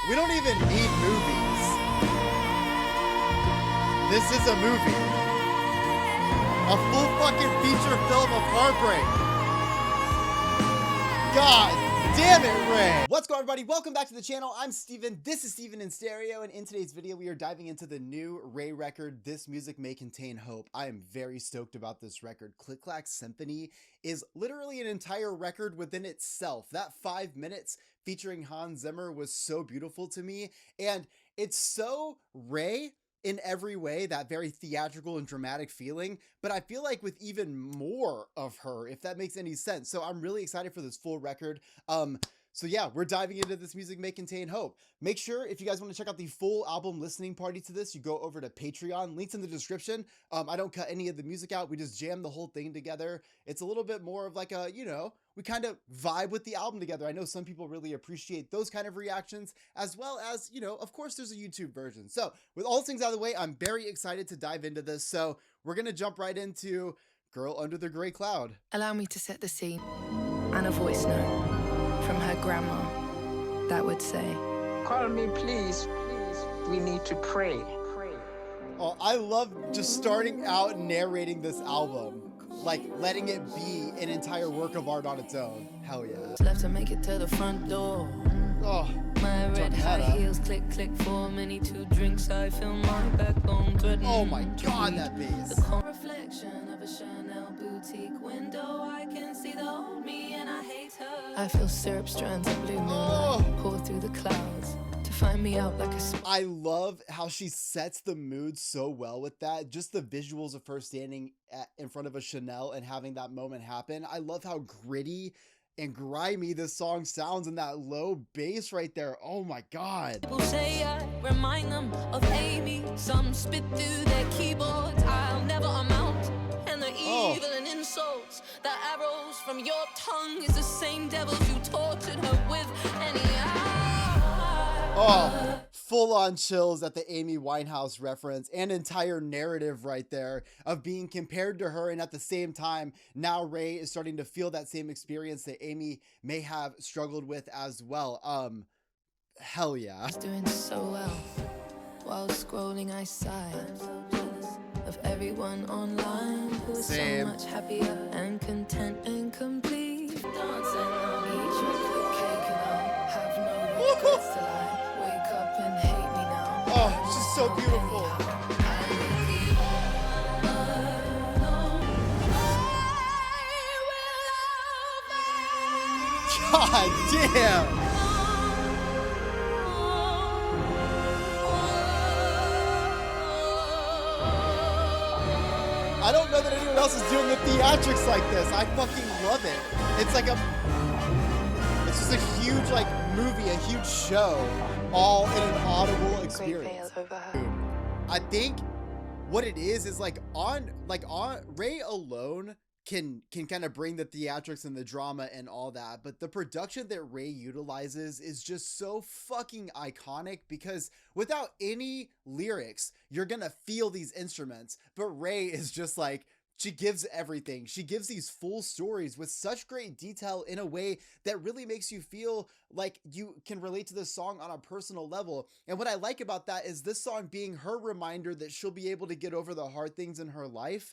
We don't even need movies. This is a movie. A full fucking feature film of heartbreak. God damn it, Ray. What's going on, everybody? Welcome back to the channel. I'm Steven. This is Steven in Stereo, and in today's video, we are diving into the new RAYE record, This Music May Contain Hope. I am very stoked about this record. Click Clack Symphony is literally an entire record within itself. That 5 minutes featuring Hans Zimmer was so beautiful to me, and it's so RAYE in every way, that very theatrical and dramatic feeling, but I feel like with even more of her, if that makes any sense. So I'm really excited for this full record. So yeah, we're diving into This Music May Contain Hope. Make sure, if you guys want to check out the full album listening party to this, you go over to Patreon. Links in the description. I don't cut any of the music out. We just jam the whole thing together. It's a little bit more of like a, you know, we kind of vibe with the album together. I know some people really appreciate those kind of reactions, as well as, you know, of course there's a YouTube version. So with all things out of the way, I'm very excited to dive into this. So we're going to jump right into Girl Under the Grey Cloud. Allow me to set the scene. And a voice note from her grandma that would say, "Call me, please. We need to pray." Oh, I love just starting out narrating this album, like letting it be an entire work of art on its own. Hell yeah. left to make it to the front door. Oh, My red high heels click, click, 4 many 2 drinks. I feel my backbone threatening. oh my god, that bass. The cold reflection of a Chanel boutique window. I can see the old me and I hate her. I feel syrup strands of blue moonlight pour through the clouds to find me out like a I love how she sets the mood so well with that. Just the visuals of her standing in front of a Chanel and having that moment happen. I love how gritty and grimy this song sounds in that low bass right there. Oh my god. People say I remind them of Amy. Some spit through their keyboards. I'll never amount. And the evil and insults, the arrows from your tongue is the same devils you tortured her with. Oh, full on chills at the Amy Winehouse reference and entire narrative right there of being compared to her. And at the same time, now RAYE is starting to feel that same experience that Amy may have struggled with as well. Hell yeah. Doing so well. While scrolling, I sigh. I'm so jealous of everyone online who is so much happier and content and complete. Dancing on each chocolate cake and I'll have no regrets till I wake up and hate me now. Oh, she's so beautiful. God damn. I don't know that anyone else is doing the theatrics like this. I fucking love it. It's like it's just a huge like movie, a huge show, all in an audible experience. I think what it is like on RAYE alone can kind of bring the theatrics and the drama and all that, but the production that RAYE utilizes is just so fucking iconic, because without any lyrics you're gonna feel these instruments, but RAYE is just like, she gives everything. She gives these full stories with such great detail in a way that really makes you feel like you can relate to this song on a personal level. And what I like about that is this song being her reminder that she'll be able to get over the hard things in her life.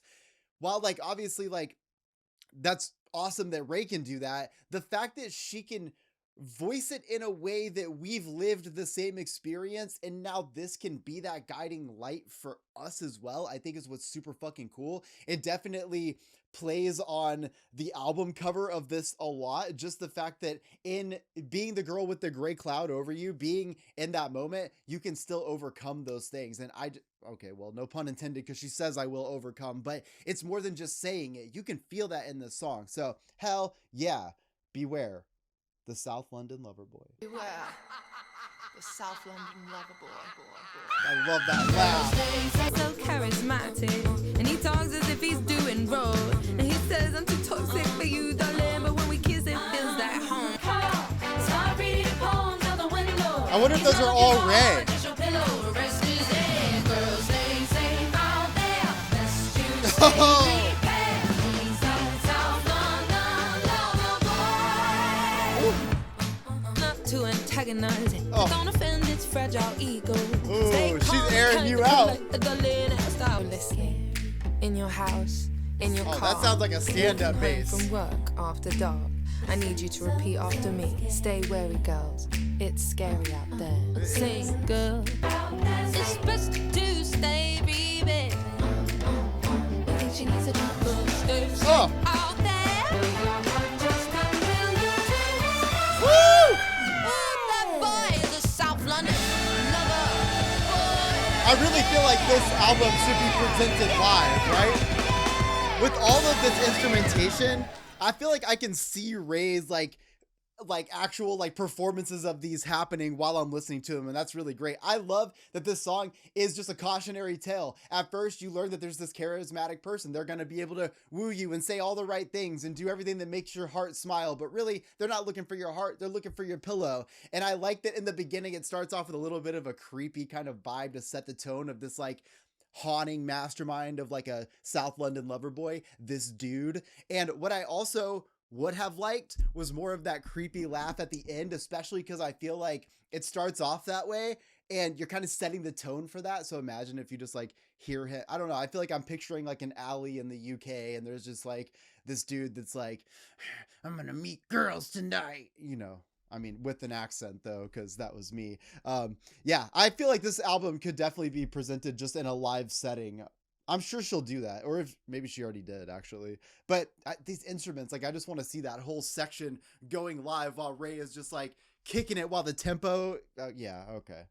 While like obviously like that's awesome that RAYE can do that, the fact that she can voice it in a way that we've lived the same experience and now this can be that guiding light for us as well, I think is what's super fucking cool. It definitely plays on the album cover of this a lot. Just the fact that in being the girl with the gray cloud over you, being in that moment, you can still overcome those things. And okay, well, no pun intended, because she says I will overcome, but it's more than just saying it. You can feel that in this song. So hell yeah, beware the South London lover boy. Beware the South London lover boy. I love that laugh. So charismatic, and he talks as if he's doing road. And he says I'm too toxic for you, darling, but when we kiss it feels like home. I wonder if those are all RAYE. antagonize it. Oh. Don't offend its fragile ego. Ooh, Stay she's calm, airing kind you of out. like the Gale style. Listen, in your house, in your car. That sounds like a stand-up walking home bass. From work after dark. I need you to repeat after me. Stay wary, girls. It's scary out there. Sing, girl. It's best to stay, baby. I think she needs a Oh. out there. Woo! That boy is a South London lover. I really feel like this album should be presented live, right? With all of this instrumentation, I feel like I can see RAYE's like actual like performances of these happening while I'm listening to them, and that's really great. I love that this song is just a cautionary tale. At first, you learn that there's this charismatic person. They're gonna be able to woo you and say all the right things and do everything that makes your heart smile, but really, they're not looking for your heart, they're looking for your pillow. And I like that in the beginning, it starts off with a little bit of a creepy kind of vibe to set the tone of this like haunting mastermind of like a South London lover boy, this dude. And what I also would have liked was more of that creepy laugh at the end, especially because I feel like it starts off that way and you're kind of setting the tone for that. So imagine if you just like hear him, I don't know, I feel like I'm picturing like an alley in the UK and there's just like this dude that's like, I'm gonna meet girls tonight, you know. I mean, with an accent though, because that was me. Yeah, I feel like this album could definitely be presented just in a live setting. I'm sure she'll do that, or if maybe she already did actually. But these instruments, like I just want to see that whole section going live while RAYE is just like kicking it while the tempo. Yeah, okay.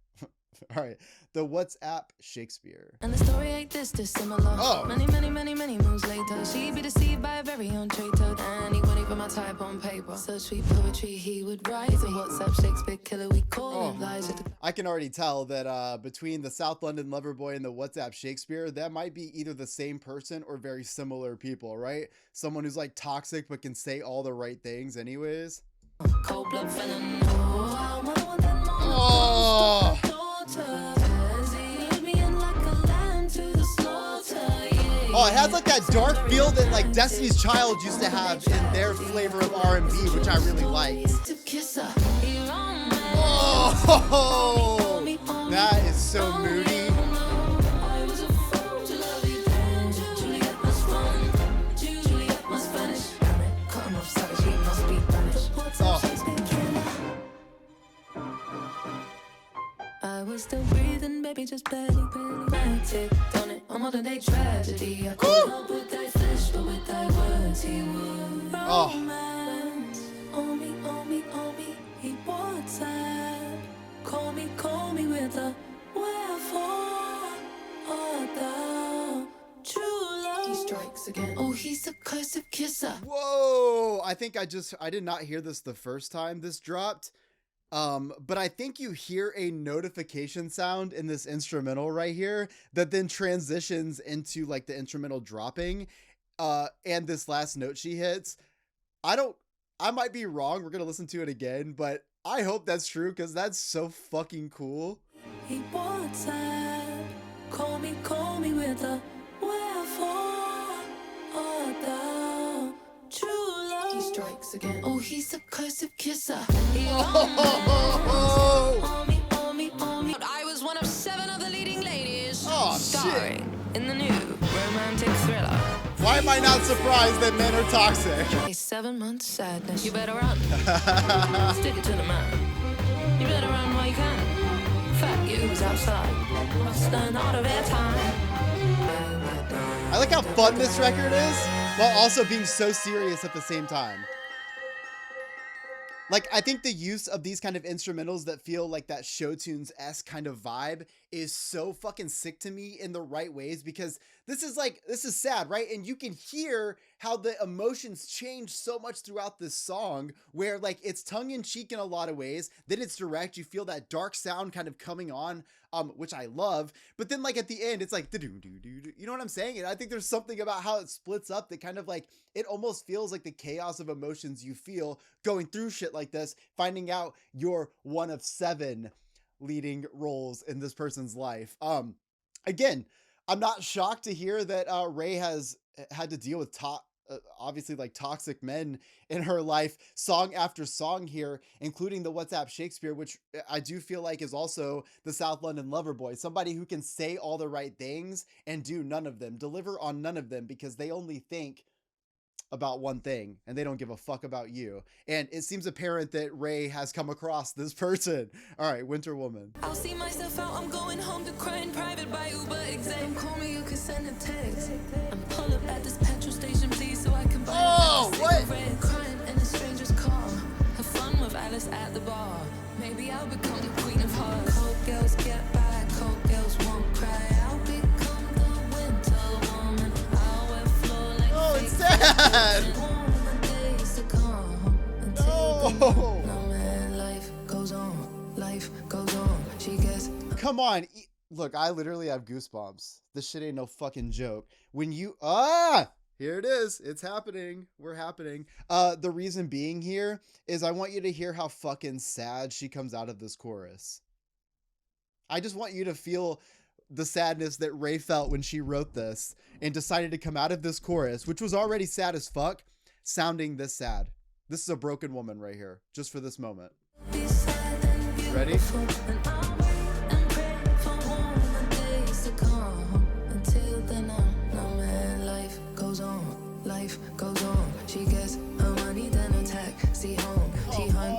All right, the WhatsApp Shakespeare. And the story ain't this dissimilar. Oh. Many moons later, she'd be deceived by a very own traitor. And he wouldn't even my type on paper. So sweet poetry he would write. The WhatsApp Shakespeare killer, we call him. Lies with the... I can already tell that between the South London lover boy and the WhatsApp Shakespeare, that might be either the same person or very similar people, right? Someone who's like toxic but can say all the right things anyways. Cold blood felon. Oh. Oh, it has like that dark feel that like Destiny's Child used to have in their flavor of R&B, which I really liked. Oh, that is so moody. I was still breathing, baby, just barely. Tick on it, a modern day tragedy. I couldn't help with that fish, but with that words he would. Romance, on me, he wants that. Call me with a wherefore art thou true love. He strikes again. Oh, he's a cursed kisser. Whoa, I think I did not hear this the first time this dropped. But I think you hear a notification sound in this instrumental right here that then transitions into like the instrumental dropping, and this last note she hits. I might be wrong. We're going to listen to it again, but I hope that's true because that's so fucking cool. He wants that. Call me with a wherefore art thou true love. He strikes again. Oh, he's a cursed kisser. On me. I was one of 7 of the leading ladies. Oh, starring shit. in the new romantic thriller. Why am I not surprised that men are toxic? A 7 month sadness. You better run. Stick it to the man. You better run while you can. Fat you's outside. Must learn out of airtime. I like how fun this record is, while also being so serious at the same time. Like, I think the use of these kind of instrumentals that feel like that show tunes-esque kind of vibe is so fucking sick to me in the right ways, because this is sad, right? And you can hear how the emotions change so much throughout this song, where like it's tongue-in-cheek in a lot of ways, then it's direct, you feel that dark sound kind of coming on, which I love, but then like at the end, it's like, you know what I'm saying? And I think there's something about how it splits up that kind of like, it almost feels like the chaos of emotions you feel going through shit like this, finding out you're one of 7 leading roles in this person's life. Again, I'm not shocked to hear that RAYE has had to deal with obviously like toxic men in her life, song after song here, including the WhatsApp Shakespeare, which I do feel like is also the South London lover boy, somebody who can say all the right things and do none of them, deliver on none of them, because they only think about one thing and they don't give a fuck about you. And it seems apparent that Ray has come across this person. All right, Winter Woman. I'll see myself out, I'm going home to cry in private by Uber exec. Don't call me, you can send a text. I'm pull up at this petrol station, please, so I can buy a cigarette. Crying in a stranger's car. Have fun with Alice at the bar. Maybe I'll become the queen of hearts. Cold girls get by, cold girls won't cry. I'll become the winter woman. I'll wear floor like It's sad. No. No man, life goes on. Life goes on. She gets. Come on. Look, I literally have goosebumps. This shit ain't no fucking joke. When you, here it is. It's happening. We're happening. The reason being here is I want you to hear how fucking sad she comes out of this chorus. I just want you to feel the sadness that Ray felt when she wrote this and decided to come out of this chorus, which was already sad as fuck, sounding this sad. This is a broken woman right here, just for this moment. Ready? Life goes on. She gets her money, then attack. See home. She hunt.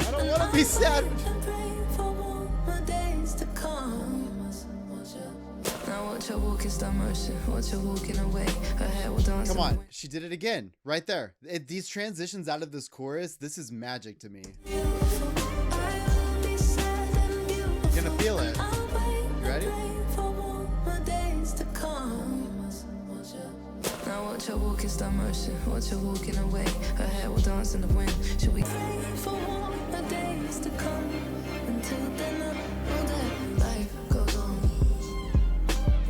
I don't want to be sad. Now watch her walk in slow motion. Watch her walking away. Her hair will dance. Come on, she did it again, right there. These transitions out of this chorus, this is magic to me. You're gonna feel it. You ready? Now watch her walk in slow motion. Watch her walking away. Her hair will dance in the wind. Should we pray for warmer days to come? Until then, all that life goes on.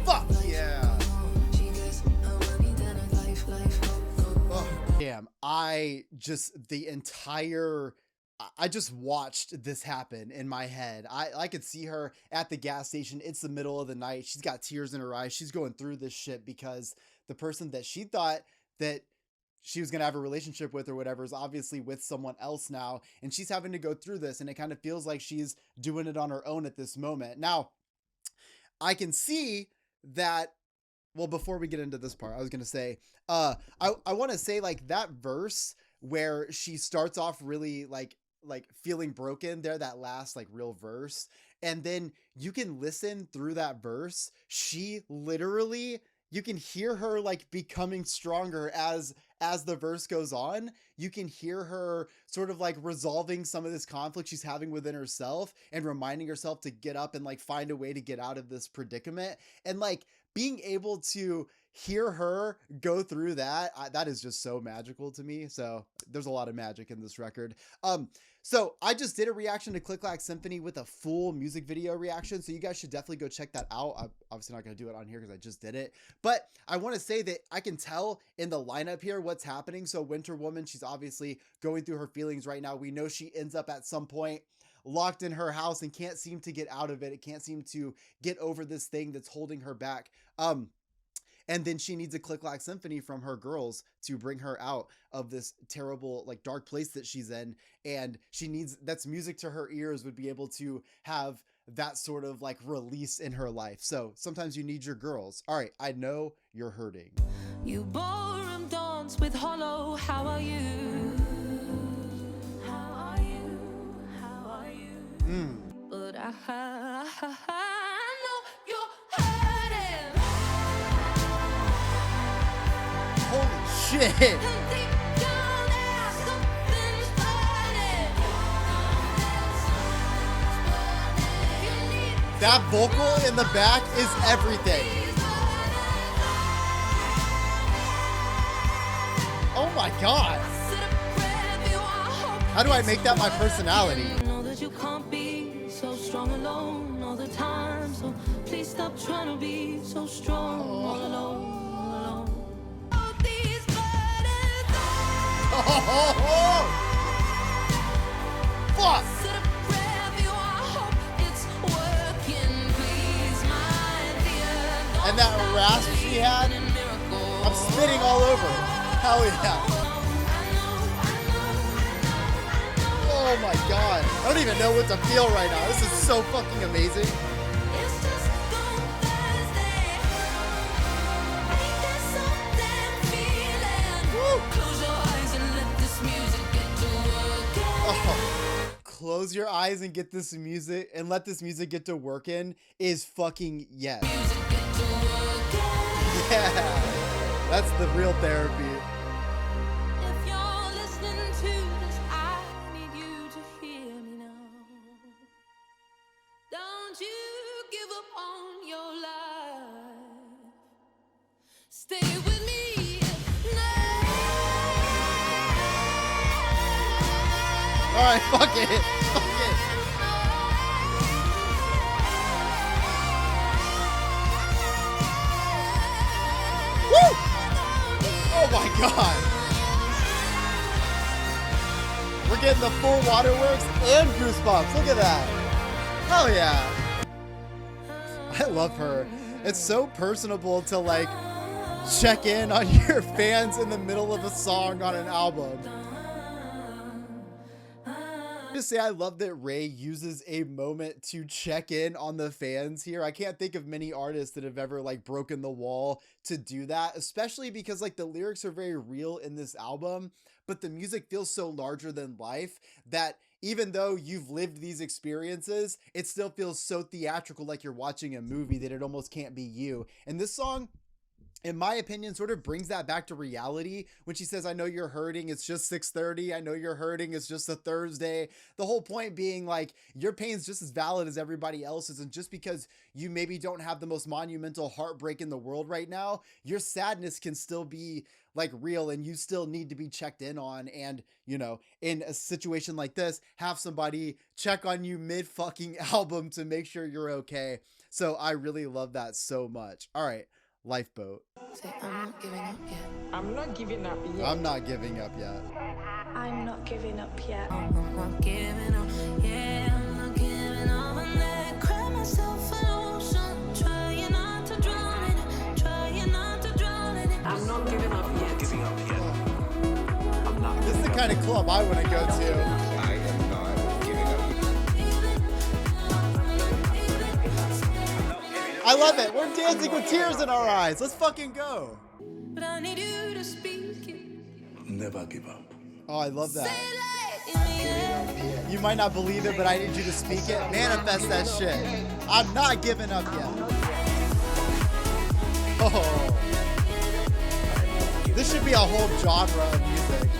Fuck yeah. She gets her money, then her life goes on. Damn, I just watched this happen in my head. I could see her at the gas station. It's the middle of the night. She's got tears in her eyes. She's going through this shit because the person that she thought that she was going to have a relationship with or whatever is obviously with someone else now. And she's having to go through this. And it kind of feels like she's doing it on her own at this moment. Now, I can see that. Well, before we get into this part, I was going to say, I want to say like that verse where she starts off really like feeling broken there, that last like real verse. And then you can listen through that verse. She literally, you can hear her like becoming stronger as the verse goes on. You can hear her sort of like resolving some of this conflict she's having within herself and reminding herself to get up and like find a way to get out of this predicament. And like being able to hear her go through that, that is just so magical to me. So there's a lot of magic in this record. So I just did a reaction to Click Clack Symphony with a full music video reaction. So you guys should definitely go check that out. I'm obviously not going to do it on here because I just did it. But I want to say that I can tell in the lineup here what's happening. So Winter Woman, she's obviously going through her feelings right now. We know she ends up at some point locked in her house and can't seem to get out of it. It can't seem to get over this thing that's holding her back. And then she needs a Click Clack Symphony from her girls to bring her out of this terrible, like dark place that she's in. And she needs, that's music to her ears, would be able to have that sort of like release in her life. So sometimes you need your girls. All right, I know you're hurting. You ballroom dance with Hollow. How are you? How are you? How are you? But I know you're hurting. Holy shit. That vocal in the back is everything. Oh my god. How do I make that my personality? Know that you can't be so strong alone all the time. So please stop trying to be so strong all alone. Fuck! And that rasp she had. I'm spitting all over. Hell yeah. Oh my god. I don't even know what to feel right now. This is so fucking amazing. Close your eyes and get this music and let this music get to work in is fucking yes. Yeah. That's the real therapy. If you're listening to this, I need you to hear me now. Don't you give up on your life. Stay with me now. All right, fuck it. Fuck it. Woo! Oh my god. We're getting the full waterworks and goosebumps. Look at that. Hell yeah. I love her. It's so personable to like check in on your fans in the middle of a song on an album. Just say I love that RAYE uses a moment to check in on the fans here. I can't think of many artists that have ever like broken the wall to do that, especially because like the lyrics are very real in this album, but the music feels so larger than life that even though you've lived these experiences, it still feels so theatrical, like you're watching a movie, that it almost can't be you. And this song, in my opinion, sort of brings that back to reality when she says, I know you're hurting, it's just 6:30. I know you're hurting, it's just a Thursday. The whole point being like, your pain's just as valid as everybody else's. And just because you maybe don't have the most monumental heartbreak in the world right now, your sadness can still be like real and you still need to be checked in on. And, you know, in a situation like this, have somebody check on you mid fucking album to make sure you're okay. So I really love that so much. All right. Lifeboat. Say, I'm not giving up yet. I'm not giving up yet. I'm not giving up yet. I'm not giving up yet. I'm not giving up. Yeah, I'm not giving up. And then cry myself an ocean. Trying not to drown in it. Trying not to drown in it. I'm not giving up yet. This is the kind of club I want to go to. I love it. We're dancing with tears in our eyes. Let's fucking go. But I need you to speak it. Never give up. Oh, I love that. Say like in the air. You might not believe it, but I need you to speak it. Manifest that shit. I'm not giving up yet. Oh. This should be a whole genre of music.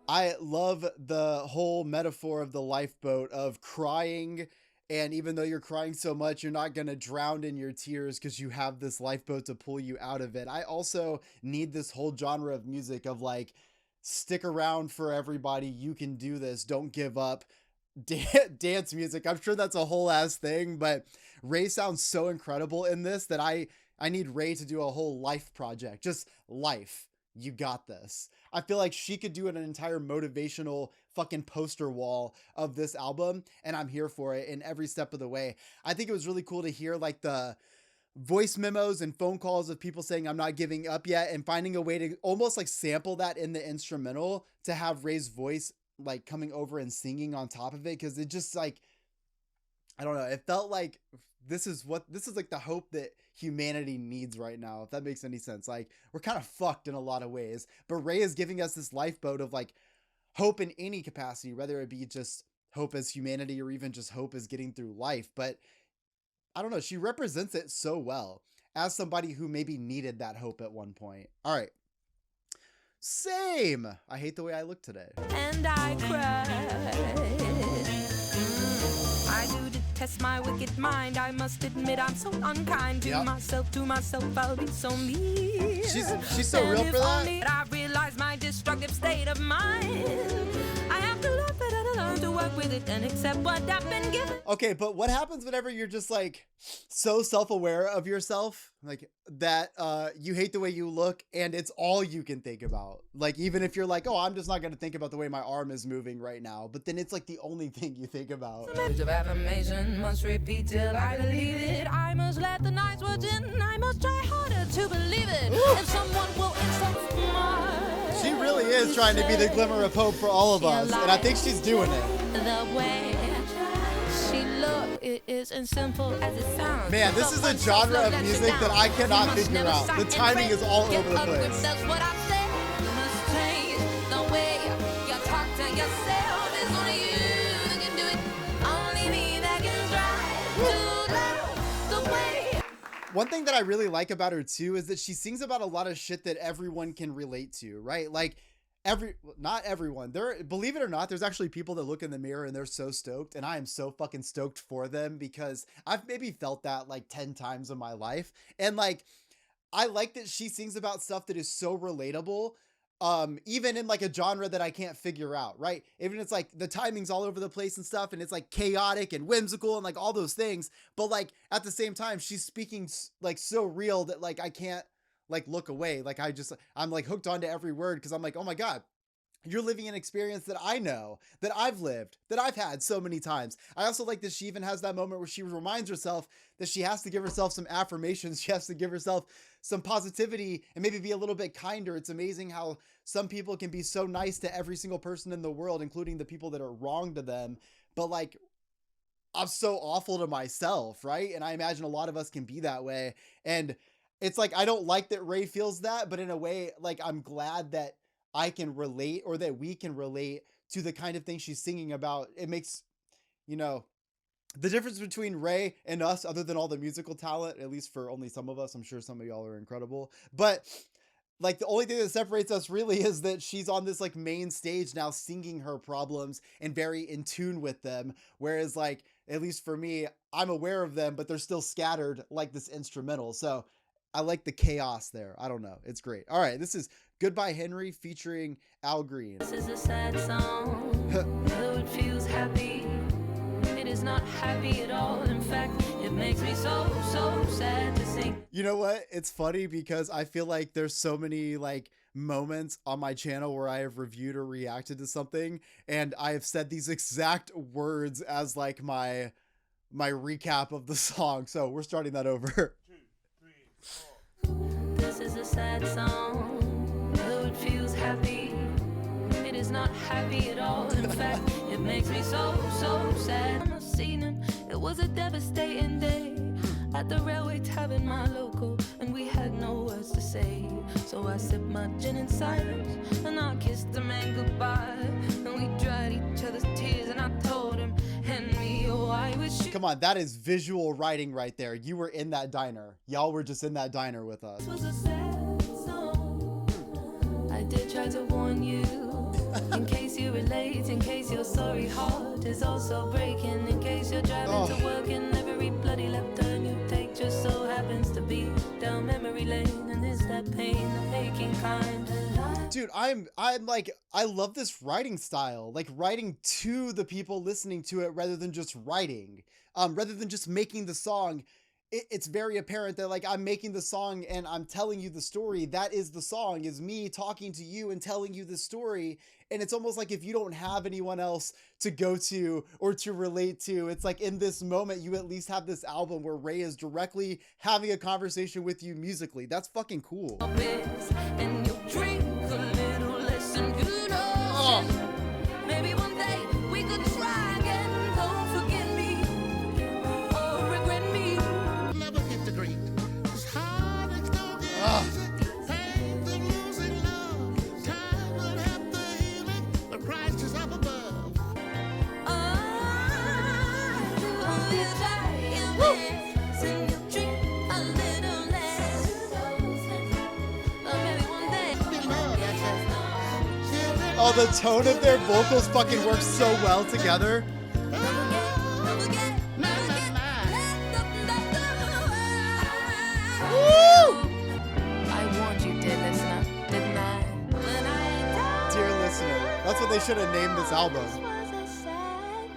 I love the whole metaphor of the lifeboat of crying, and even though you're crying so much, you're not going to drown in your tears because you have this lifeboat to pull you out of it. I also need this whole genre of music of like, stick around for everybody, you can do this, don't give up, dance music. I'm sure that's a whole ass thing, but RAYE sounds so incredible in this that I need RAYE to do a whole life project, just life. You got this. I feel like she could do an entire motivational fucking poster wall of this album, and I'm here for it in every step of the way. I think it was really cool to hear like the voice memos and phone calls of people saying I'm not giving up yet, and finding a way to almost like sample that in the instrumental to have RAYE's voice like coming over and singing on top of it, because it just like, I don't know, it felt like this is like the hope that humanity needs right now, if that makes any sense. Like, we're kind of fucked in a lot of ways, but RAYE is giving us this lifeboat of like hope in any capacity, whether it be just hope as humanity or even just hope as getting through life. But I don't know, she represents it so well as somebody who maybe needed that hope at one point. All right. Same. I hate the way I look today. And I cry. I do detest my wicked mind. I must admit I'm so unkind to myself. To myself, I'll be so mean. She's so real for that. I realize my destructive state of mind. I have to learn to work with with it and accept what I've been given. Okay, but what happens whenever you're just like so self-aware of yourself, like that you hate the way you look and it's all you can think about? Like, even if you're like, oh, I'm just not going to think about the way my arm is moving right now, but then it's like the only thing you think about. Words of affirmation must repeat till I believe it. I must let the nice words in. I must try harder to believe it. If someone will insult my... She really is trying to be the glimmer of hope for all of us, and I think she's doing it. The way she look, it isn't simple as it sounds. Man, this is a genre of music that I cannot figure out. The timing is all over the place. That's what I said. You must change the way you talk to yourself. It's only you that can do it. Only me that can drive to the way. One thing that I really like about her too is that she sings about a lot of shit that everyone can relate to, right? Like not everyone. Believe it or not, there's actually people that look in the mirror and they're so stoked, and I am so fucking stoked for them because I've maybe felt that like 10 times in my life. And like, I like that she sings about stuff that is so relatable, even in like a genre that I can't figure out, right? Even it's like the timing's all over the place and stuff, and it's like chaotic and whimsical and like all those things, but like at the same time, she's speaking like so real that like I can't like look away. Like I'm like hooked onto every word because I'm like, oh my God, you're living an experience that I know, that I've lived, that I've had so many times. I also like that she even has that moment where she reminds herself that she has to give herself some affirmations. She has to give herself some positivity and maybe be a little bit kinder. It's amazing how some people can be so nice to every single person in the world, including the people that are wrong to them. But like, I'm so awful to myself, right? And I imagine a lot of us can be that way. And it's like, I don't like that RAYE feels that, but in a way, like, I'm glad that I can relate, or that we can relate to the kind of thing she's singing about. It makes, you know, the difference between RAYE and us, other than all the musical talent, at least for only some of us. I'm sure some of y'all are incredible, but like the only thing that separates us really is that she's on this like main stage now singing her problems and very in tune with them. Whereas like, at least for me, I'm aware of them, but they're still scattered like this instrumental. So I like the chaos there. I don't know. It's great. All right. This is Goodbye Henry featuring Al Green. This is a sad song, though it feels happy. It is not happy at all. In fact, it makes me so sad to sing. You know what? It's funny because I feel like there's so many like moments on my channel where I have reviewed or reacted to something, and I have said these exact words as like my recap of the song. So we're starting that over. 2, 3, 4. This is a sad song, though it feels happy. It is not happy at all. In fact, it makes me so sad. I'm seen it. It was a devastating day at the railway tavern, my local, and we had no words to say. So I sipped my gin in silence, and I kissed the man goodbye, and we dried each other's tears, and I told him, Henry, oh, I wish you... Come on, that is visual writing right there. You were in that diner. Y'all were just in that diner with us. This was a sad song. I did try to warn you, in case you relate, in case your sorry heart is also breaking, in case you're driving to work and every bloody left turn you take just so happens to be down memory lane, and is that pain the aching kind? Dude, I'm like, I love this writing style, like writing to the people listening to it rather than just writing, rather than just making the song. It's very apparent that like I'm making the song and I'm telling you the story. That is the song, is me talking to you and telling you the story. And it's almost like if you don't have anyone else to go to or to relate to, it's like in this moment, you at least have this album where RAYE is directly having a conversation with you musically. That's fucking cool. And you'll drink a little less and good maybe one day we could try again. Don't forget me or regret me. Never get the grief. It's hard, it's no good. Pain, the losing love. Time will have the healing. The price is up above. Oh, the tone of their vocals fucking works so well together. I warned you, dear listener, didn't I? Dear listener. That's what they should have named this album. This was a sad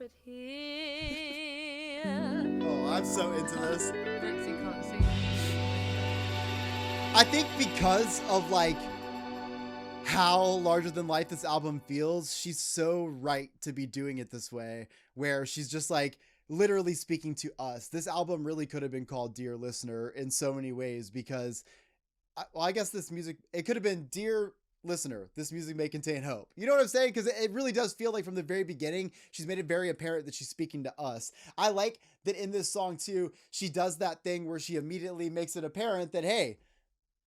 stop it here. Oh, I'm so into this. Nancy can't sing. I think because of like how larger than life this album feels, she's so right to be doing it this way, where she's just like literally speaking to us. This album really could have been called Dear Listener in so many ways, because I guess this music, it could have been Dear Listener, this music may contain hope. You know what I'm saying? Because it really does feel like from the very beginning, she's made it very apparent that she's speaking to us. I like that in this song too, she does that thing where she immediately makes it apparent that, hey,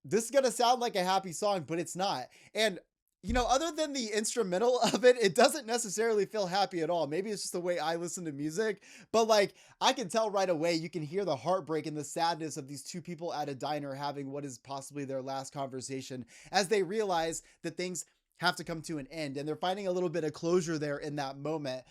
this is going to sound like a happy song, but it's not. And, you know, other than the instrumental of it, it doesn't necessarily feel happy at all. Maybe it's just the way I listen to music, but like, I can tell right away, you can hear the heartbreak and the sadness of these two people at a diner having what is possibly their last conversation as they realize that things have to come to an end. And they're finding a little bit of closure there in that moment,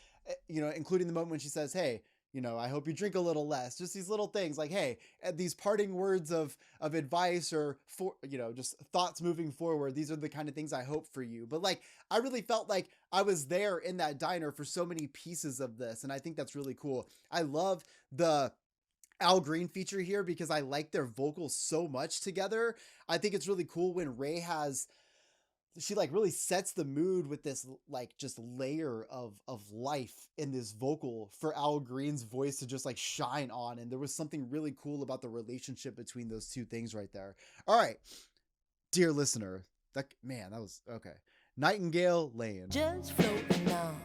you know, including the moment when she says, hey, you know, I hope you drink a little less. Just these little things like, hey, these parting words of advice or, for, you know, just thoughts moving forward. These are the kind of things I hope for you. But like, I really felt like I was there in that diner for so many pieces of this. And I think that's really cool. I love the Al Green feature here because I like their vocals so much together. I think it's really cool when RAYE has, she like really sets the mood with this like just layer of life in this vocal for Al Green's voice to just like shine on. And there was something really cool about the relationship between those two things right there. All right, Dear Listener, that was okay. Nightingale Lane. Just floating now.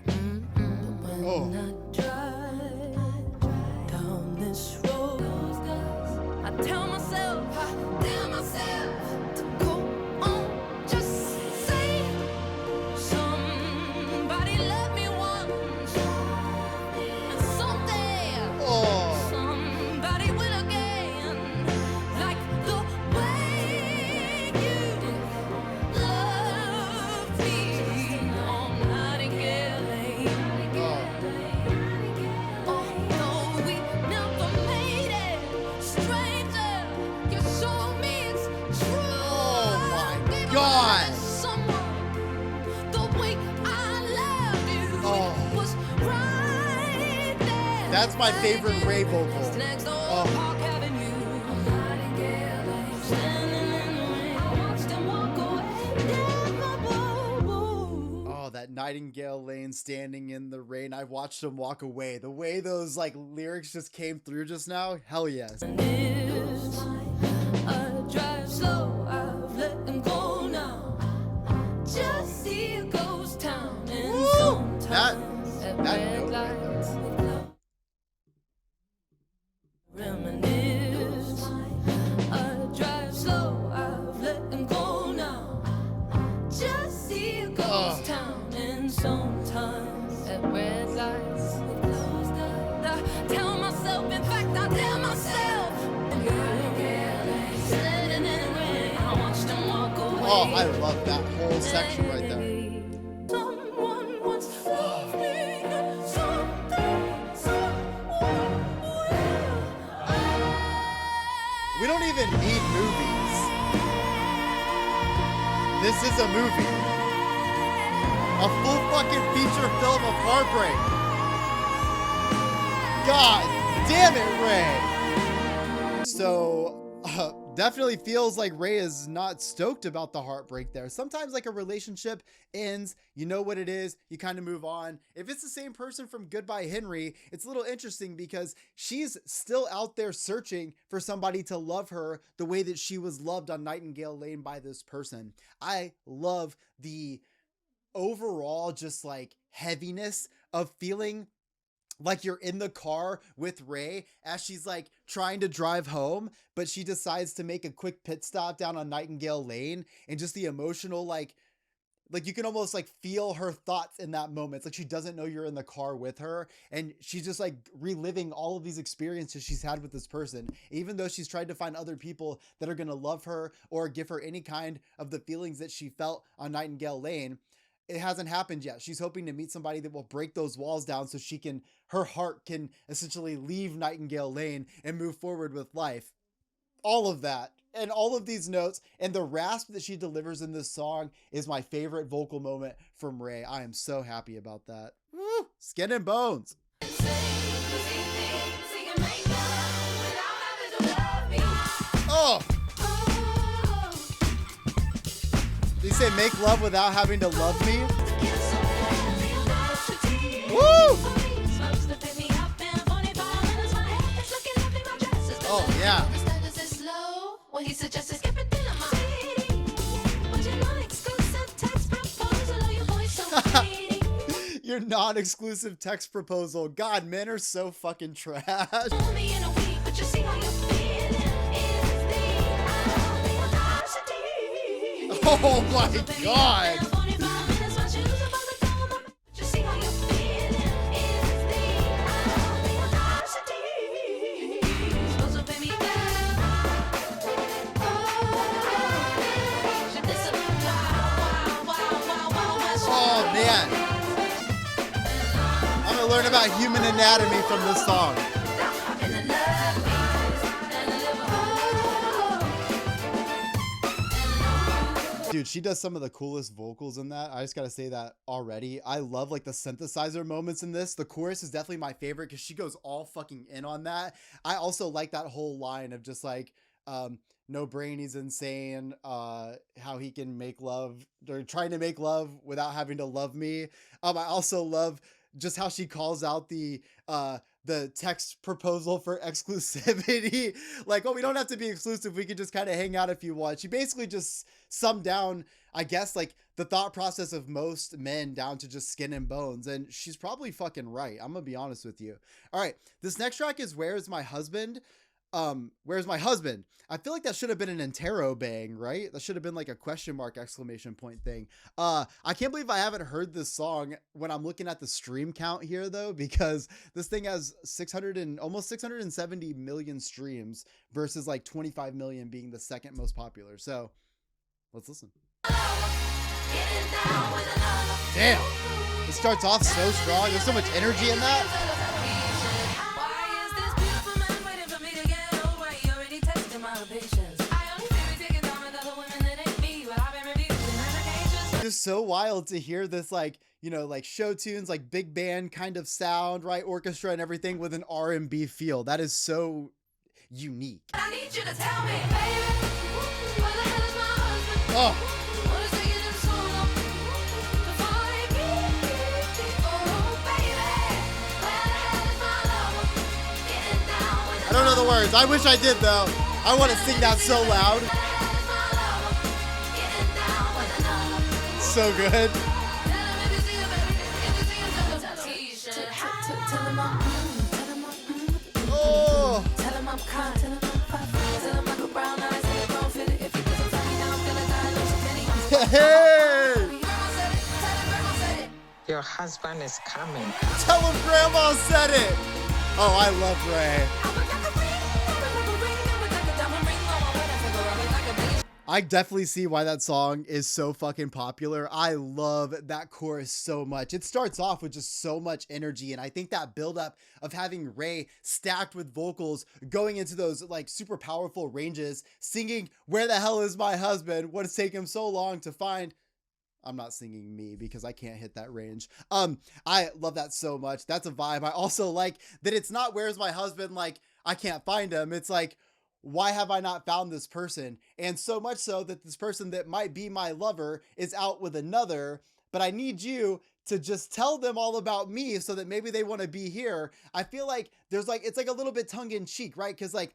Oh. When I drive down this road, I tell myself, to go on, just say somebody loved me once, and someday somebody will again, like the way you love me on Nightingale Lane. Although we never made it, stranger, you show me it's true. Oh my Gave God. a someone, the way I loved you was right there. That's my favorite RAYE vocal. Next door, Oh. Park Avenue. On Nightingale Lane, standing in the rain, I watched him walk away. Down my boat. Oh, that Nightingale Lane, standing in the rain. I watched him walk away. The way those like lyrics just came through just now. Hell yes. If I drive slow, I've let them go now. Just see a ghost town and sometimes at that red note right there. lights we close. Reminisce. I drive slow, I've let them go now. Just see a ghost town and sometimes at red lights we close. I tell myself, in fact, I tell myself. Standing in the rain, I watched them walk away. Oh, I love that whole section right there. Someone once loved me, and someday someone will. We don't even need movies. This is a movie. A full fucking feature film of heartbreak. God damn it, RAYE. So, definitely feels like RAYE is not stoked about the heartbreak there. Sometimes like a relationship ends, you know what it is, you kind of move on. If it's the same person from Goodbye Henry, it's a little interesting because she's still out there searching for somebody to love her the way that she was loved on Nightingale Lane by this person. I love the overall just like heaviness of feeling like you're in the car with RAYE as she's like trying to drive home, but she decides to make a quick pit stop down on Nightingale Lane, and just the emotional, like you can almost like feel her thoughts in that moment. It's like she doesn't know you're in the car with her, and she's just like reliving all of these experiences she's had with this person, even though she's tried to find other people that are going to love her or give her any kind of the feelings that she felt on Nightingale Lane. It hasn't happened yet. She's hoping to meet somebody that will break those walls down so her heart can essentially leave Nightingale Lane and move forward with life. All of that and all of these notes and the rasp that she delivers in this song is my favorite vocal moment from RAYE. I am so happy about that. Woo! Skin and bones. Oh! Did you say make love without having to love me? Woo! Oh, yeah. Your non-exclusive text proposal. God, men are so fucking trash. Oh my god. Oh man. I'm gonna learn about human anatomy from this song. Dude, she does some of the coolest vocals in that. I just gotta say that already. I love like the synthesizer moments in this. The chorus is definitely my favorite because she goes all fucking in on that. I also like that whole line of just like, no brain, he's insane. How he can make love, they're trying to make love without having to love me. I also love just how she calls out the text proposal for exclusivity. Like, oh, we don't have to be exclusive. We can just kind of hang out if you want. She basically just summed down, I guess, like the thought process of most men down to just skin and bones. And she's probably fucking right. I'm gonna be honest with you. All right. This next track is Where's My Husband? Where's my husband? I feel like that should have been an interrobang, right? That should have been like a question mark exclamation point thing. I can't believe I haven't heard this song when I'm looking at the stream count here though, because this thing has almost 670 million streams versus like 25 million being the second most popular. So let's listen. Damn. It starts off so strong. There's so much energy in that. Just so wild to hear this, like, you know, like show tunes, like big band kind of sound, right? Orchestra and everything with an R&B feel. That is so unique. I need you to tell me, baby, where the hell is my husband? Oh. I don't know the words. I wish I did though. I want to sing that so loud. So good. Oh. Hey. Your husband is coming. Tell him Grandma said it. Oh, I love Ray. I definitely see why that song is so fucking popular. I love that chorus so much. It starts off with just so much energy, and I think that buildup of having Ray stacked with vocals going into those like super powerful ranges, singing "Where the hell is my husband?" What has taken him so long to find. I'm not singing me because I can't hit that range. I love that so much. That's a vibe. I also like that it's not "Where's my husband?" like I can't find him. It's like, why have I not found this person? And so much so that this person that might be my lover is out with another, but I need you to just tell them all about me so that maybe they want to be here. I feel like there's like, it's like a little bit tongue in cheek, right? Cause like,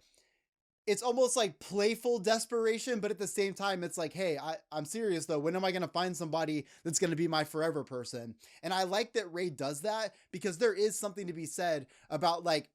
it's almost like playful desperation, but at the same time, it's like, hey, I'm serious though. When am I going to find somebody that's going to be my forever person? And I like that Ray does that because there is something to be said about like,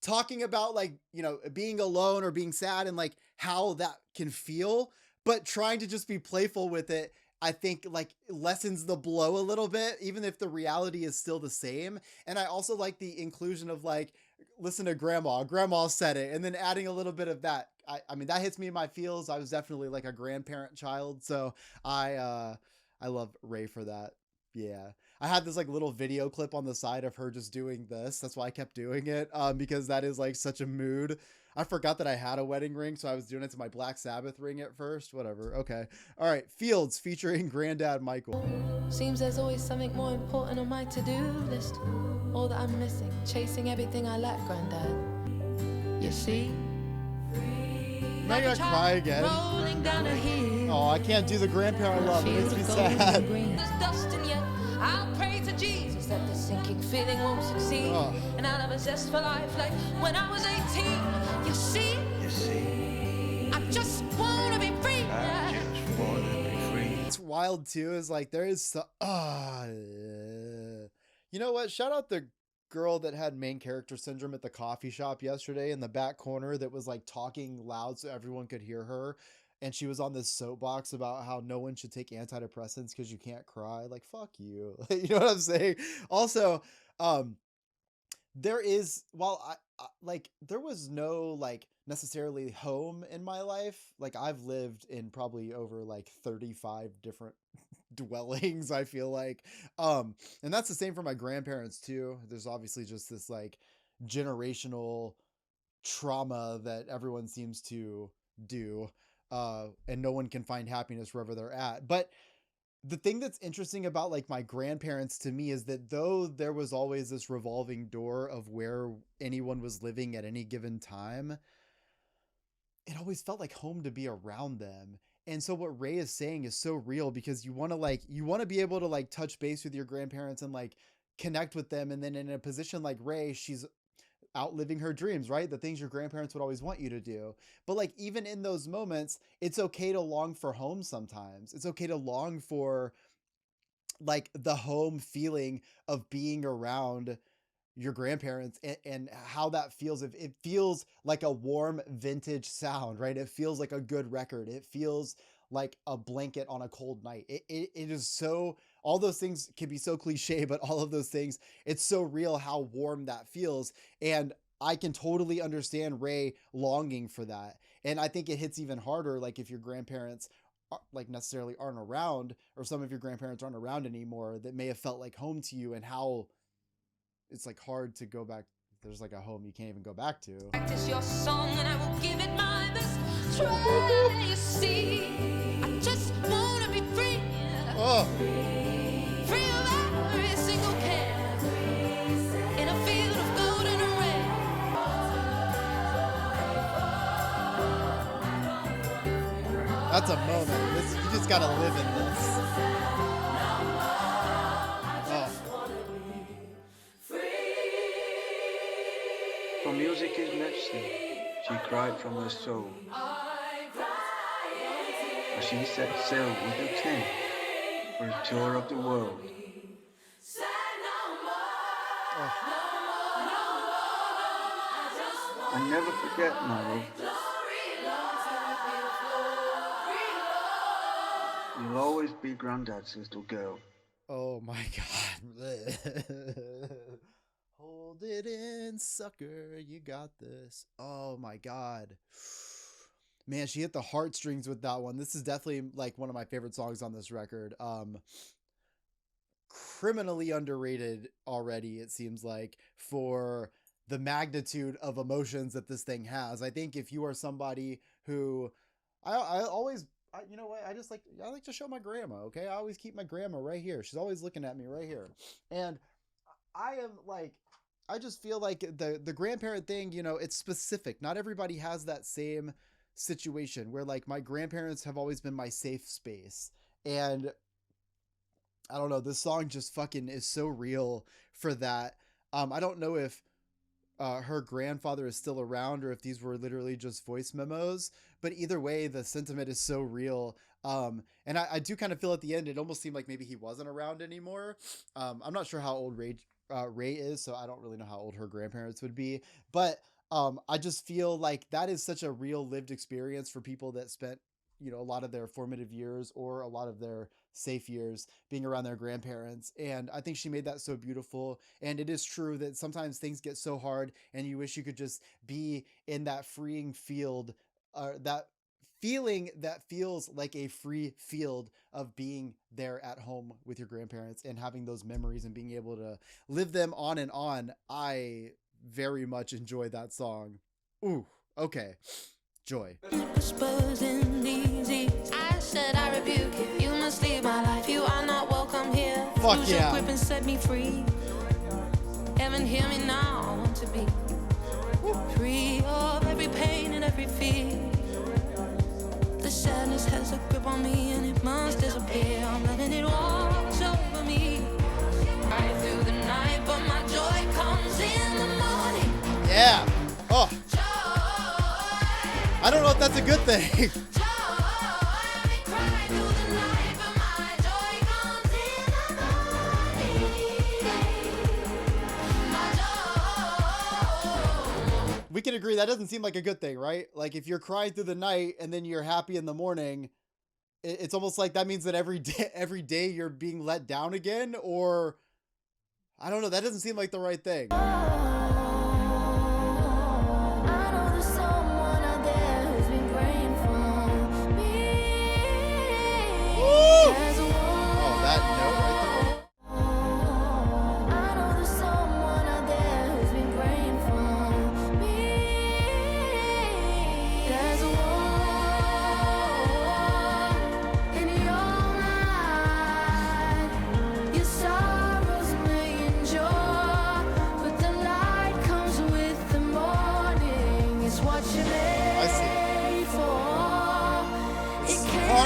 talking about like, you know, being alone or being sad and like how that can feel, but trying to just be playful with it, I think like lessens the blow a little bit, even if the reality is still the same. And I also like the inclusion of like, listen to grandma said it, and then adding a little bit of that. I mean, that hits me in my feels. I was definitely like a grandparent child. So I love Ray for that. Yeah. I had this like little video clip on the side of her just doing this. That's why I kept doing it. Because that is like such a mood. I forgot that I had a wedding ring, so I was doing it to my Black Sabbath ring at first. Whatever. Okay. All right. Fields featuring Granddad Michael. Seems there's always something more important on my to-do list. all that I'm missing, chasing everything I lack, Granddad. You see? Am I gonna cry again? Rolling down a hill. Oh, I can't do the grandparent love. It makes me sad. There's dust and yet I'll pray to Jesus that the sinking feeling won't succeed. And I'll have a zest for life like when I was 18. You see? I just wanna be free. I just wanna be free. It's wild too. Is like there is so, you know what? Shout out the girl that had main character syndrome at the coffee shop yesterday in the back corner that was like talking loud so everyone could hear her. And she was on this soapbox about how no one should take antidepressants because you can't cry. Like, fuck you. You know what I'm saying? Also, there is, while I like, there was no like necessarily home in my life. Like I've lived in probably over like 35 different dwellings, I feel like. And that's the same for my grandparents too. There's obviously just this like generational trauma that everyone seems to do. And no one can find happiness wherever they're at. But the thing that's interesting about like my grandparents to me is that though there was always this revolving door of where anyone was living at any given time, it always felt like home to be around them. And so what Ray is saying is so real because you want to be able to like touch base with your grandparents and like connect with them. And then in a position like Ray, she's outliving her dreams, right? The things your grandparents would always want you to do. But like, even in those moments, it's okay to long for home sometimes. It's okay to long for like the home feeling of being around your grandparents and how that feels. If it feels like a warm vintage sound, right? It feels like a good record. It feels like a blanket on a cold night. It is so, all those things can be so cliche, but all of those things, it's so real how warm that feels. And I can totally understand Ray longing for that. And I think it hits even harder, like if your grandparents like necessarily aren't around, or some of your grandparents aren't around anymore, that may have felt like home to you, and how it's like hard to go back. There's like a home you can't even go back to. Practice your song and I will give it my best try. You see, I just wanna be free. Oh. Free of every single care in a field of golden array. That's a moment. This, you just gotta live in this. For music is medicine, she cried from her soul. As she set sail with her tent for a tour of the world. I never forget, my love. You'll always be Granddad's little girl. Oh my God. Hold it in, sucker. You got this. Oh my God. Man, she hit the heartstrings with that one. This is definitely like one of my favorite songs on this record. Criminally underrated already, it seems like, for the magnitude of emotions that this thing has. I think if you are somebody who I always, you know what? I like to show my grandma. Okay. I always keep my grandma right here. She's always looking at me right here. And I am like, I just feel like the grandparent thing, you know, it's specific. Not everybody has that same situation where like my grandparents have always been my safe space. And I don't know, this song just fucking is so real for that. I don't know if her grandfather is still around or if these were literally just voice memos, but either way, the sentiment is so real. And I do kind of feel at the end, it almost seemed like maybe he wasn't around anymore. I'm not sure how old Ray is, so I don't really know how old her grandparents would be, but I just feel like that is such a real lived experience for people that spent, you know, a lot of their formative years or a lot of their safe years being around their grandparents. And I think she made that so beautiful. And it is true that sometimes things get so hard and you wish you could just be in that freeing field, that feeling that feels like a free field of being there at home with your grandparents and having those memories and being able to live them on and on. I very much enjoy that song. Ooh, okay. Joy. Whispers in these ears. I said I rebuke you. You must leave my life. You are not welcome here. Fuck Lose your yeah. grip and set me free. hear me now, I want to be free of every pain and every fear. The sadness has a grip on me and it must disappear. I'm letting it wash over me. Right through the night, but my joy comes in the morning. Yeah. Oh. I don't know if that's a good thing. We can agree that doesn't seem like a good thing, right? Like if you're crying through the night and then you're happy in the morning, it's almost like that means that every day you're being let down again, or I don't know. That doesn't seem like the right thing.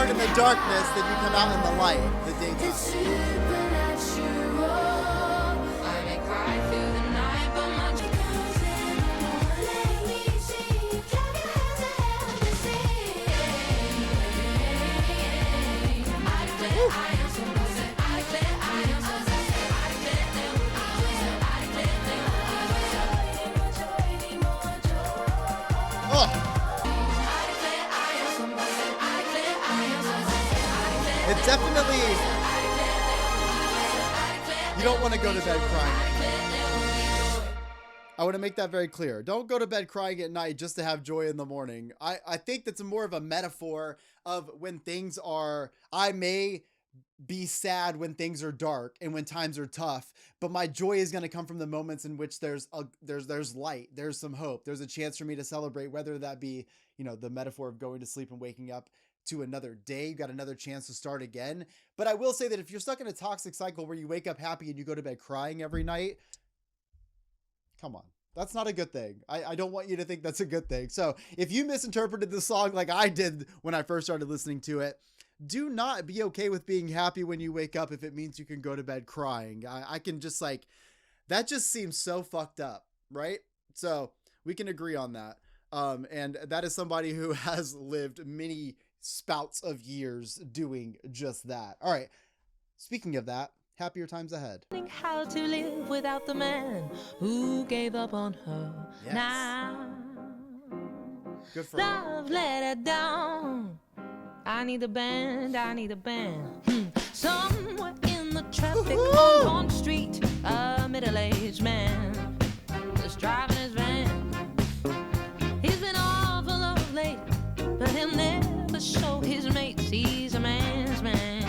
In the darkness, then you come out in the light, the daytime. It definitely, you don't want to go to bed crying. I want to make that very clear. Don't go to bed crying at night just to have joy in the morning. I think that's more of a metaphor of when things are, I may be sad when things are dark and when times are tough, but my joy is going to come from the moments in which there's light, there's some hope, there's a chance for me to celebrate, whether that be, the metaphor of going to sleep and waking up to another day. You got another chance to start again. But I will say that if you're stuck in a toxic cycle where you wake up happy and you go to bed crying every night, come on. That's not a good thing. I don't want you to think that's a good thing. So if you misinterpreted the song like I did when I first started listening to it, do not be okay with being happy when you wake up if it means you can go to bed crying. I can just that just seems so fucked up, right? So we can agree on that. And that is somebody who has lived many spouts of years doing just that. All right. Speaking of that, happier times ahead. How to live without the man who gave up on her. Yes. Now good for love let her down. I need a band. Somewhere in the traffic on Pond Street, a middle-aged man is driving his van. He's been awful of late, but he'll never show his mates he's a man's man.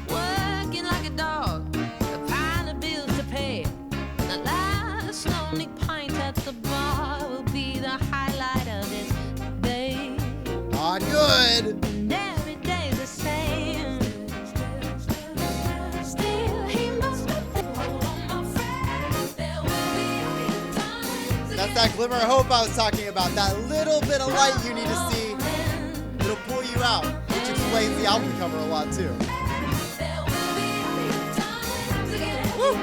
Working like a dog, a pile of bills to pay. The last lonely pint at the bar will be the highlight of his day. Ah, good. And every day's the same. Still, he must be That's that glimmer of hope I was talking about. That little bit of light you need to see. It'll pull you out, which explains the album cover a lot too. Woo.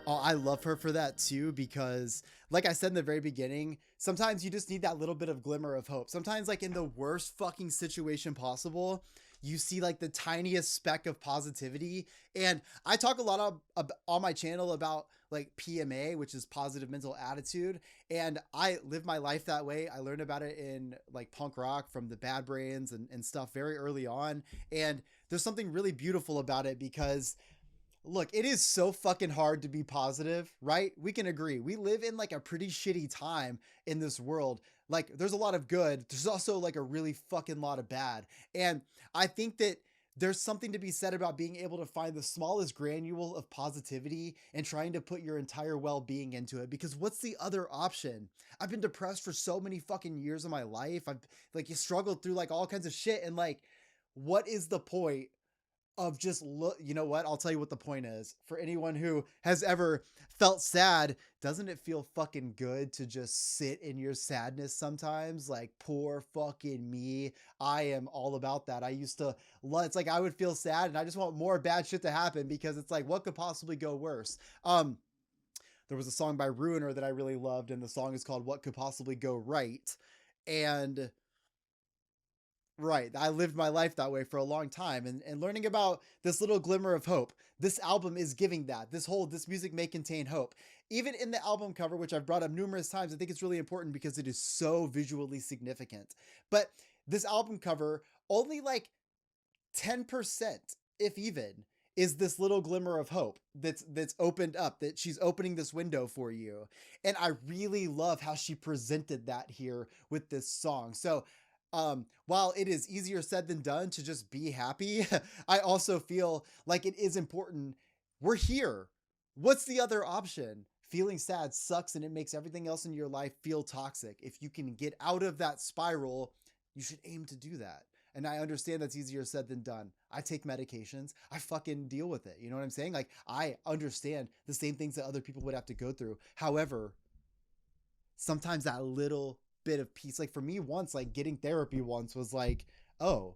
Oh, I love her for that too, because like I said in the very beginning, sometimes you just need that little bit of glimmer of hope. Sometimes like in the worst fucking situation possible, you see like the tiniest speck of positivity. And I talk a lot on my channel about like PMA, which is positive mental attitude. And I live my life that way. I learned about it in like punk rock from the Bad Brains and stuff very early on. And there's something really beautiful about it because look, it is so fucking hard to be positive, right? We can agree. We live in like a pretty shitty time in this world. Like there's a lot of good. There's also like a really fucking lot of bad. And I think that there's something to be said about being able to find the smallest granule of positivity and trying to put your entire well-being into it. Because what's the other option? I've been depressed for so many fucking years of my life. I've like, you struggled through like all kinds of shit. And like, what is the point of just look, you know what? I'll tell you what the point is. For anyone who has ever felt sad, doesn't it feel fucking good to just sit in your sadness sometimes? Like, poor fucking me. I am all about that. I used to, it's like I would feel sad and I just want more bad shit to happen because it's like, what could possibly go worse? There was a song by Ruiner that I really loved, and the song is called What Could Possibly Go Right? And right, I lived my life that way for a long time, and learning about this little glimmer of hope. This album is giving that. This music may contain hope. Even in the album cover, which I've brought up numerous times, I think it's really important because it is so visually significant. But this album cover, only like 10%, if even, is this little glimmer of hope that's opened up, that she's opening this window for you. And I really love how she presented that here with this song. So while it is easier said than done to just be happy, I also feel like it is important. We're here. What's the other option? Feeling sad sucks and it makes everything else in your life feel toxic. If you can get out of that spiral, you should aim to do that. And I understand that's easier said than done. I take medications. I fucking deal with it. You know what I'm saying? Like, I understand the same things that other people would have to go through. However, sometimes that little bit of peace, like for me once, like getting therapy once was like, oh,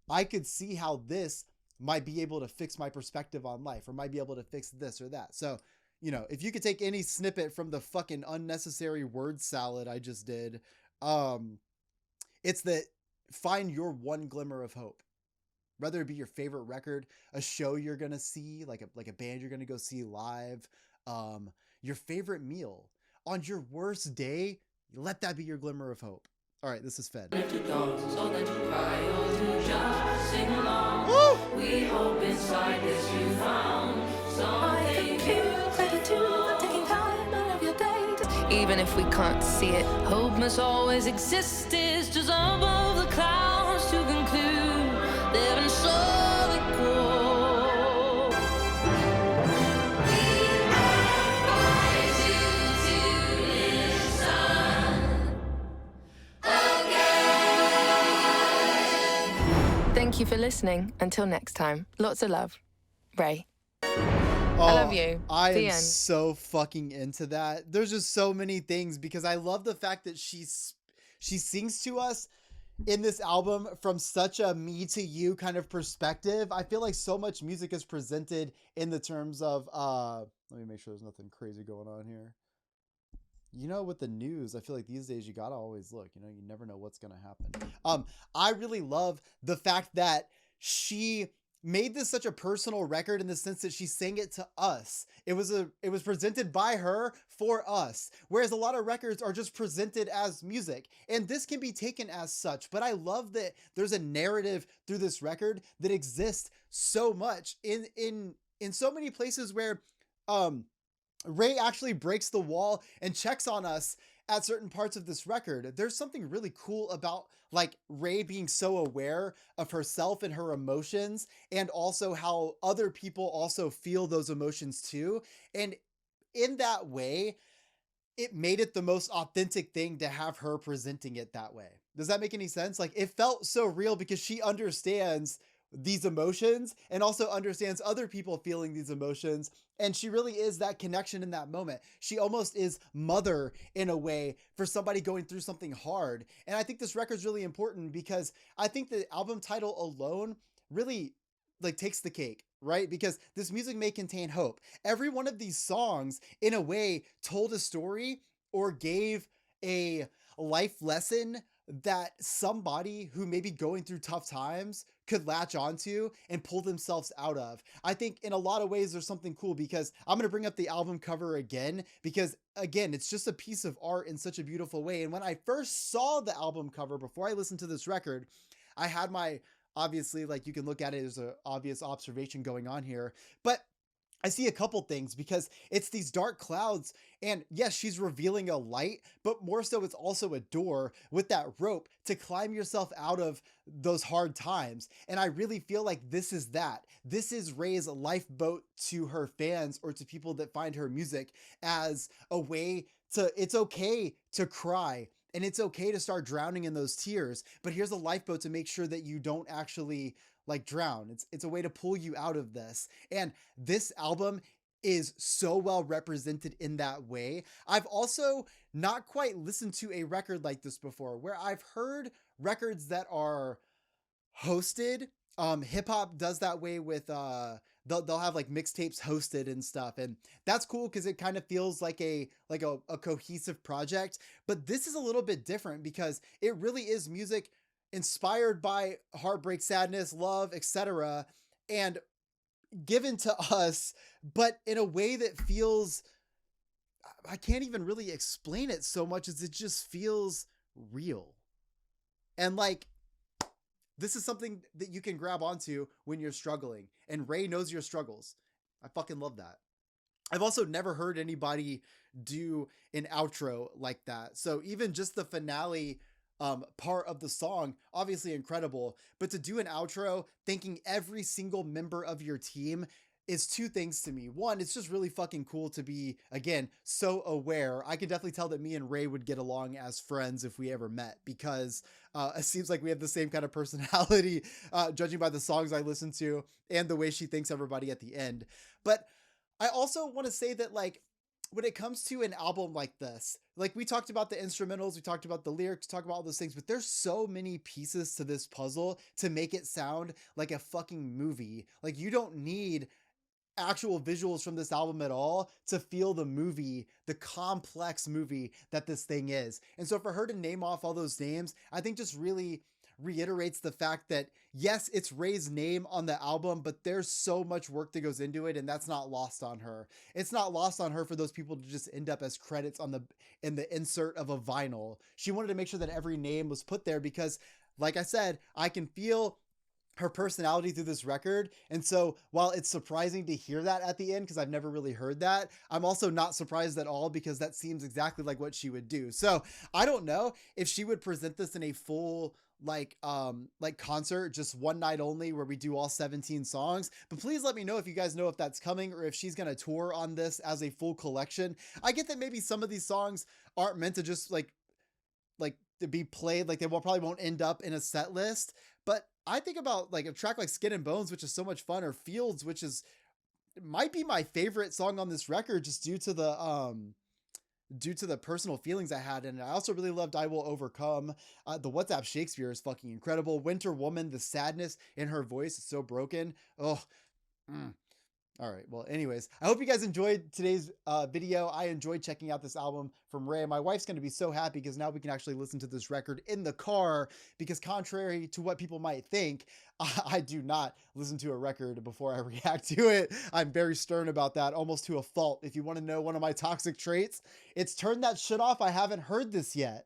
I could see how this might be able to fix my perspective on life, or might be able to fix this or that. So, you know, if you could take any snippet from the fucking unnecessary word salad I just did, it's that find your one glimmer of hope, whether it be your favorite record, a show you're going to see, like a band you're going to go see live, your favorite meal. On your worst day, let that be your glimmer of hope. All right, this is Fed. So that you cry or to just sing along. Woo! We hope inside this you found something taking time out of your day. Even if we can't see it, hope must always exist. Is just above the clouds to conclude that and so we grow. Thank you for listening. Until next time, lots of love. Ray. I love you. I The am end. so fucking into that. There's just so many things, because I love the fact that she sings to us in this album from such a me to you kind of perspective. I feel like so much music is presented in the terms of, let me make sure there's nothing crazy going on here. You know, with the news, I feel like these days you gotta always look, you know, you never know what's gonna happen. I really love the fact that she made this such a personal record in the sense that she sang it to us. It was presented by her for us, whereas a lot of records are just presented as music, and this can be taken as such. But I love that there's a narrative through this record that exists so much in so many places where Ray actually breaks the wall and checks on us at certain parts of this record. There's something really cool about like Ray being so aware of herself and her emotions, and also how other people also feel those emotions too. And in that way, it made it the most authentic thing to have her presenting it that way. Does that make any sense? Like, it felt so real because she understands these emotions and also understands other people feeling these emotions. And she really is that connection in that moment. She almost is mother in a way for somebody going through something hard. And I think this record's really important because I think the album title alone really like takes the cake, right? Because this music may contain hope. Every one of these songs in a way told a story or gave a life lesson that somebody who may be going through tough times could latch onto and pull themselves out of. I think in a lot of ways there's something cool, because I'm going to bring up the album cover again, because again, it's just a piece of art in such a beautiful way. And when I first saw the album cover, before I listened to this record, I had my, obviously, like, you can look at it as an obvious observation going on here, but I see a couple things because it's these dark clouds, and yes, she's revealing a light, but more so it's also a door with that rope to climb yourself out of those hard times. And I really feel like this is that. This is RAYE's lifeboat to her fans or to people that find her music as a way to, it's okay to cry. And it's okay to start drowning in those tears, but here's a lifeboat to make sure that you don't actually like drown. It's a way to pull you out of this. And this album is so well represented in that way. I've also not quite listened to a record like this before, where I've heard records that are hosted. Hip hop does that way with they'll have like mixtapes hosted and stuff, and that's cool because it kind of feels like a cohesive project. But this is a little bit different because it really is music inspired by heartbreak, sadness, love, etc., and given to us, but in a way that feels, I can't even really explain it so much as it just feels real. And like, this is something that you can grab onto when you're struggling, and RAYE knows your struggles. I fucking love that. I've also never heard anybody do an outro like that. So even just the finale part of the song, obviously incredible, but to do an outro thanking every single member of your team is two things to me. One, it's just really fucking cool to be, again, so aware. I can definitely tell that me and RAYE would get along as friends if we ever met, because it seems like we have the same kind of personality, judging by the songs I listen to and the way she thanks everybody at the end. But I also want to say that, like, when it comes to an album like this, like we talked about the instrumentals, we talked about the lyrics, talk about all those things, but there's so many pieces to this puzzle to make it sound like a fucking movie. Like, you don't need actual visuals from this album at all to feel the movie, the complex movie that this thing is. And so for her to name off all those names, I think just really reiterates the fact that yes, it's RAYE's name on the album, but there's so much work that goes into it, and that's not lost on her. It's not lost on her for those people to just end up as credits on in the insert of a vinyl. She wanted to make sure that every name was put there because, like I said, I can feel her personality through this record. And so while it's surprising to hear that at the end, because I've never really heard that, I'm also not surprised at all because that seems exactly like what she would do. So I don't know if she would present this in a full like concert, just one night only, where we do all 17 songs, but please let me know if you guys know if that's coming or if she's going to tour on this as a full collection. I get that maybe some of these songs aren't meant to just like to be played, like they probably won't end up in a set list, but I think about like a track like Skin and Bones, which is so much fun, or Fields, which is might be my favorite song on this record just due to the personal feelings I had. And I also really loved I Will Overcome. The WhatsApp Shakespeare is fucking incredible. Winter Woman, the sadness in her voice is so broken. Oh, all right. Well, anyways, I hope you guys enjoyed today's video. I enjoyed checking out this album from RAYE. My wife's going to be so happy because now we can actually listen to this record in the car, because contrary to what people might think, I do not listen to a record before I react to it. I'm very stern about that, almost to a fault. If you want to know one of my toxic traits, it's turn that shit off. I haven't heard this yet.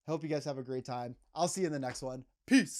I hope you guys have a great time. I'll see you in the next one. Peace.